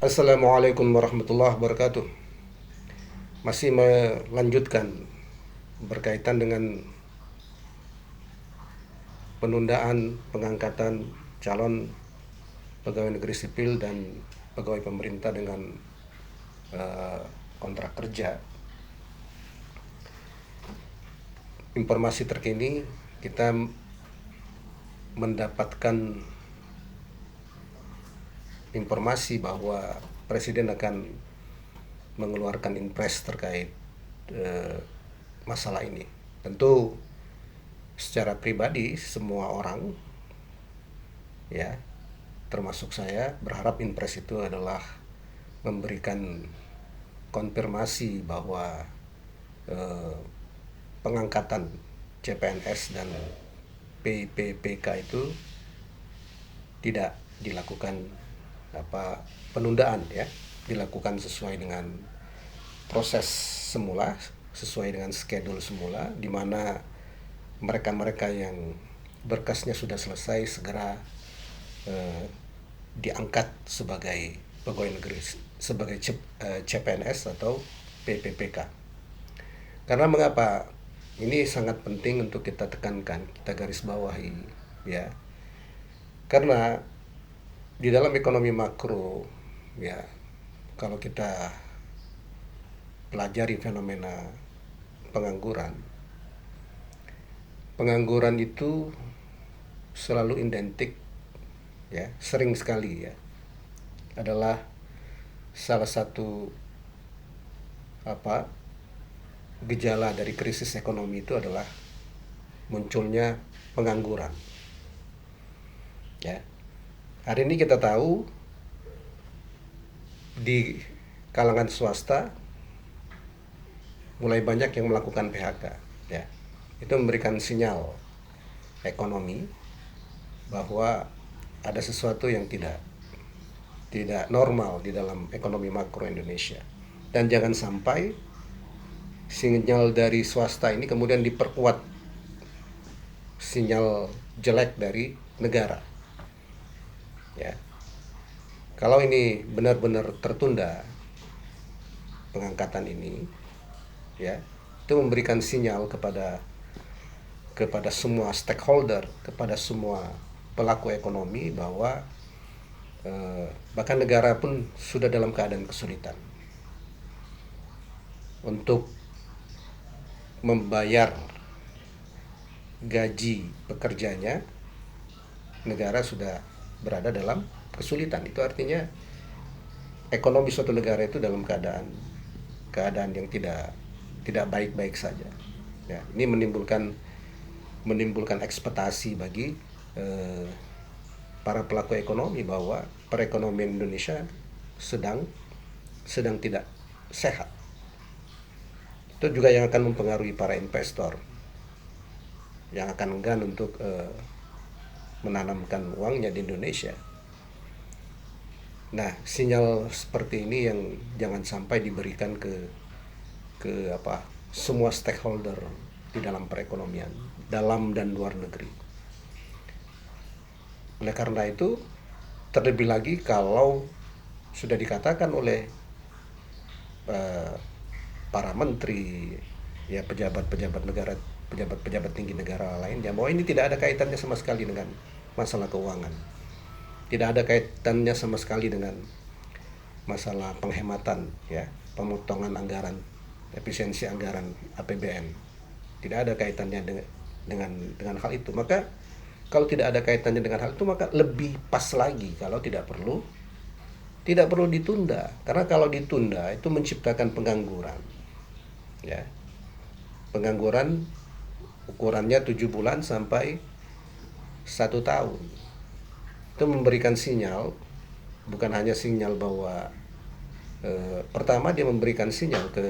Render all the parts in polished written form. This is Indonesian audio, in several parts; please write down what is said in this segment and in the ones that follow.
Assalamualaikum warahmatullahi wabarakatuh. Masih melanjutkan berkaitan dengan penundaan pengangkatan calon pegawai negeri sipil dan pegawai pemerintah dengan kontrak kerja. Informasi terkini kita mendapatkan informasi bahwa Presiden akan mengeluarkan impres terkait masalah ini. Tentu secara pribadi semua orang, ya, termasuk saya, berharap impres itu adalah memberikan konfirmasi bahwa pengangkatan CPNS dan PPPK itu tidak dilakukan penundaan, ya, dilakukan sesuai dengan proses semula, sesuai dengan schedule semula, di mana mereka-mereka yang berkasnya sudah selesai segera diangkat sebagai pegawai negeri, sebagai CPNS atau PPPK. Karena mengapa ini sangat penting untuk kita tekankan, kita garis bawahi, ya. Karena di dalam ekonomi makro, ya, kalau kita pelajari fenomena pengangguran, pengangguran itu selalu identik, ya, sering sekali, ya, adalah salah satu gejala dari krisis ekonomi itu adalah munculnya pengangguran, ya. Hari ini kita tahu di kalangan swasta mulai banyak yang melakukan PHK, ya. Itu memberikan sinyal ekonomi bahwa ada sesuatu yang tidak normal di dalam ekonomi makro Indonesia. Dan jangan sampai sinyal dari swasta ini kemudian diperkuat sinyal jelek dari negara, ya. Kalau ini benar-benar tertunda pengangkatan ini, ya, itu memberikan sinyal kepada semua stakeholder, kepada semua pelaku ekonomi bahwa bahkan negara pun sudah dalam keadaan kesulitan untuk membayar gaji pekerjanya. Negara sudah berada dalam kesulitan. Itu artinya ekonomi suatu negara itu dalam keadaan yang tidak baik-baik saja, ya. Ini menimbulkan ekspektasi bagi para pelaku ekonomi bahwa perekonomian Indonesia sedang tidak sehat. Itu juga yang akan mempengaruhi para investor yang akan enggan untuk menanamkan uangnya di Indonesia. Nah, sinyal seperti ini yang jangan sampai diberikan ke semua stakeholder di dalam perekonomian, dalam dan luar negeri. Oleh karena itu, terlebih lagi kalau sudah dikatakan oleh para menteri, ya, pejabat-pejabat negara, pejabat-pejabat tinggi negara lainnya, bahwa ini tidak ada kaitannya sama sekali dengan masalah keuangan, tidak ada kaitannya sama sekali dengan masalah penghematan, ya, pemotongan anggaran, efisiensi anggaran APBN, tidak ada kaitannya dengan hal itu. Maka kalau tidak ada kaitannya dengan hal itu, maka lebih pas lagi kalau tidak perlu ditunda. Karena kalau ditunda itu menciptakan pengangguran, ya. Pengangguran ukurannya 7 bulan sampai 1 tahun. Itu memberikan sinyal, bukan hanya sinyal bahwa pertama dia memberikan sinyal ke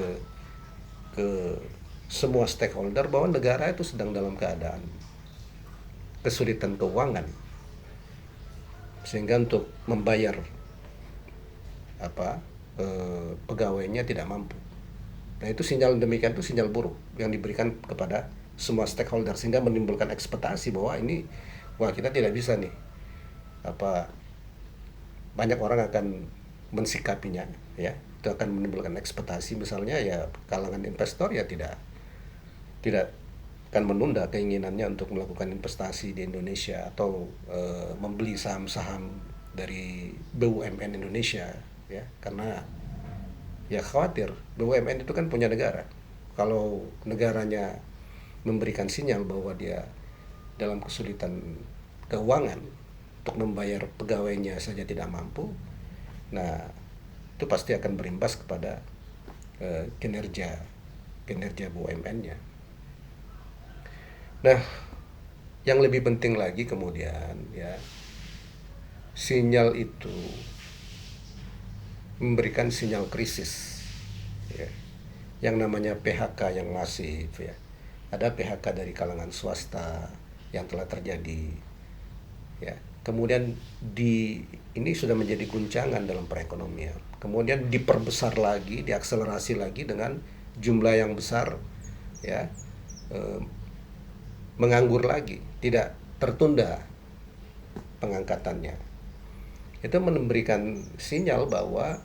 semua stakeholder bahwa negara itu sedang dalam keadaan kesulitan keuangan, sehingga untuk membayar pegawainya tidak mampu. Nah, itu sinyal demikian, itu sinyal buruk yang diberikan kepada semua stakeholder, sehingga menimbulkan ekspektasi bahwa ini, wah, kita tidak bisa nih, banyak orang akan mensikapinya, ya. Itu akan menimbulkan ekspektasi, misalnya ya kalangan investor ya tidak akan menunda keinginannya untuk melakukan investasi di Indonesia atau membeli saham-saham dari BUMN Indonesia, ya, karena ya khawatir BUMN itu kan punya negara. Kalau negaranya memberikan sinyal bahwa dia dalam kesulitan keuangan untuk membayar pegawainya saja tidak mampu, nah itu pasti akan berimbas kepada kinerja BUMN-nya. Nah, yang lebih penting lagi kemudian, ya, sinyal itu memberikan sinyal krisis, ya. Yang namanya PHK yang masif, ya. Ada PHK dari kalangan swasta yang telah terjadi, ya. Kemudian ini sudah menjadi guncangan dalam perekonomian. Kemudian diperbesar lagi, diakselerasi lagi dengan jumlah yang besar, ya, menganggur lagi, tidak tertunda pengangkatannya. Itu memberikan sinyal bahwa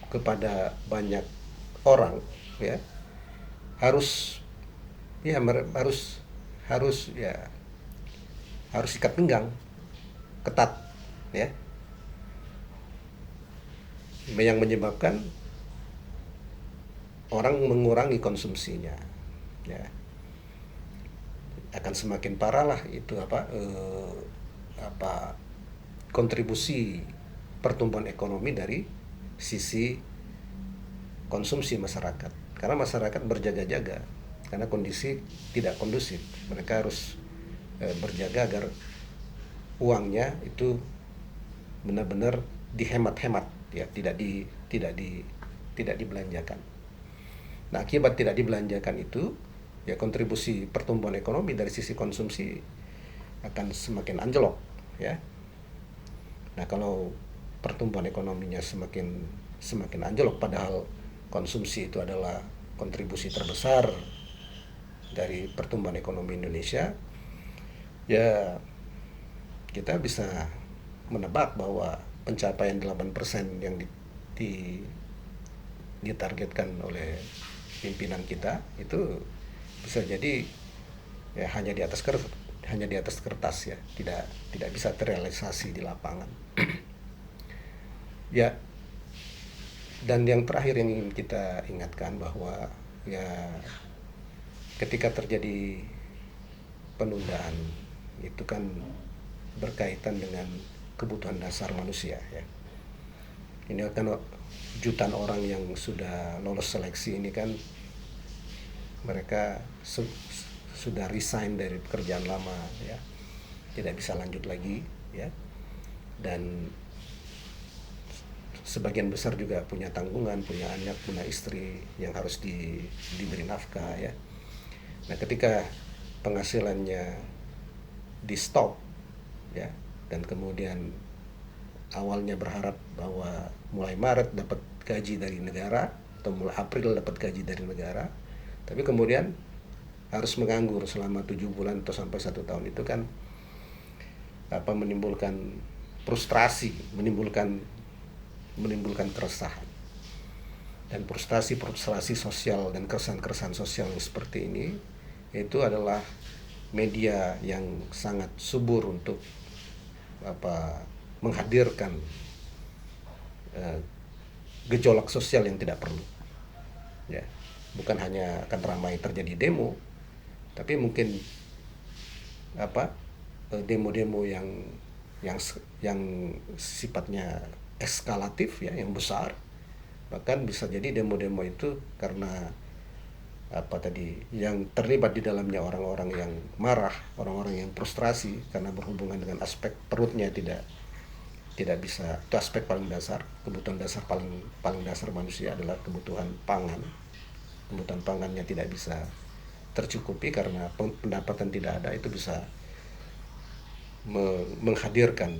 kepada banyak orang, ya, harus ikat pinggang ketat, ya, yang menyebabkan orang mengurangi konsumsinya, ya. Akan semakin parah lah itu kontribusi pertumbuhan ekonomi dari sisi konsumsi masyarakat, karena masyarakat berjaga-jaga karena kondisi tidak kondusif. Mereka harus berjaga agar uangnya itu benar-benar dihemat-hemat, ya, tidak dibelanjakan. Nah, akibat tidak dibelanjakan itu, ya, kontribusi pertumbuhan ekonomi dari sisi konsumsi akan semakin anjlok, ya. Nah, kalau pertumbuhan ekonominya semakin anjlok, padahal konsumsi itu adalah kontribusi terbesar dari pertumbuhan ekonomi Indonesia, ya, kita bisa menebak bahwa pencapaian 8% yang ditargetkan oleh pimpinan kita itu bisa jadi ya hanya di atas kertas, ya, tidak bisa terrealisasi di lapangan. Ya, dan yang terakhir yang ingin kita ingatkan bahwa, ya, ketika terjadi penundaan itu kan berkaitan dengan kebutuhan dasar manusia, ya. Ini kan jutaan orang yang sudah lolos seleksi ini kan mereka sudah resign dari pekerjaan lama, ya, tidak bisa lanjut lagi, ya, dan sebagian besar juga punya tanggungan, punya anak, punya istri yang harus diberi nafkah, ya. Nah, ketika penghasilannya di stop, ya, dan kemudian awalnya berharap bahwa mulai Maret dapat gaji dari negara atau mulai April dapat gaji dari negara, tapi kemudian harus menganggur selama 7 bulan atau sampai 1 tahun, itu kan menimbulkan frustrasi, menimbulkan keresahan. Dan frustrasi sosial dan keresahan sosial yang seperti ini itu adalah media yang sangat subur untuk menghadirkan gejolak sosial yang tidak perlu, ya. Bukan hanya akan ramai terjadi demo, tapi mungkin demo-demo yang sifatnya eskalatif, ya, yang besar. Bahkan bisa jadi demo-demo itu karena yang terlibat di dalamnya orang-orang yang marah, orang-orang yang frustrasi karena berhubungan dengan aspek perutnya tidak bisa. Itu aspek paling dasar, kebutuhan dasar paling dasar manusia adalah kebutuhan pangan. Kebutuhan pangannya tidak bisa tercukupi karena pendapatan tidak ada, itu bisa menghadirkan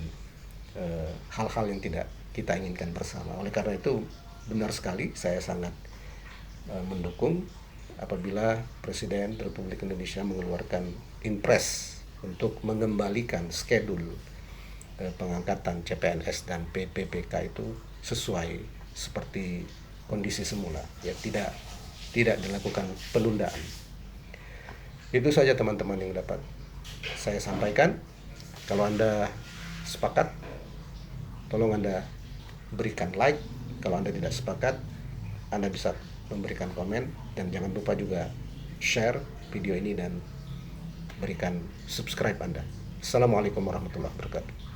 hal-hal yang tidak kita inginkan bersama. Oleh karena itu, benar sekali, saya sangat mendukung apabila Presiden Republik Indonesia mengeluarkan impres untuk mengembalikan schedule pengangkatan CPNS dan PPPK itu sesuai seperti kondisi semula, ya tidak dilakukan penundaan. Itu saja teman-teman yang dapat saya sampaikan. Kalau Anda sepakat, tolong Anda berikan like. Kalau Anda tidak sepakat, Anda bisa memberikan komen, dan jangan lupa juga share video ini dan berikan subscribe Anda. Assalamualaikum warahmatullahi wabarakatuh.